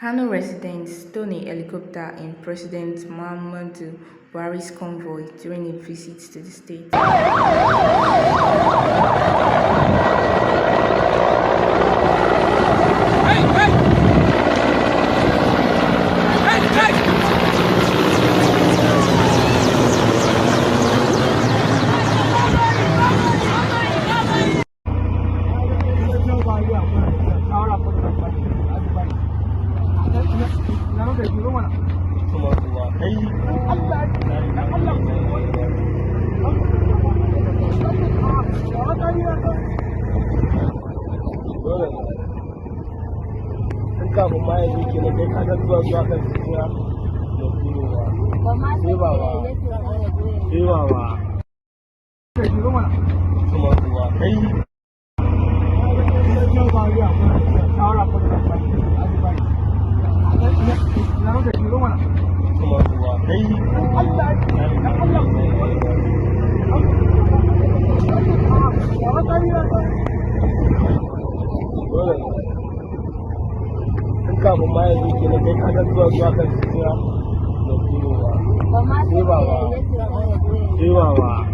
Kano residents stole a helicopter in President Muhammadu Buhari's convoy during a visit to the state. Kafin ma ya zuke na kai kasar zuwa kan cikin da kuma kafin ma ya zuke na kai kasar zuwa kan cikin da kuma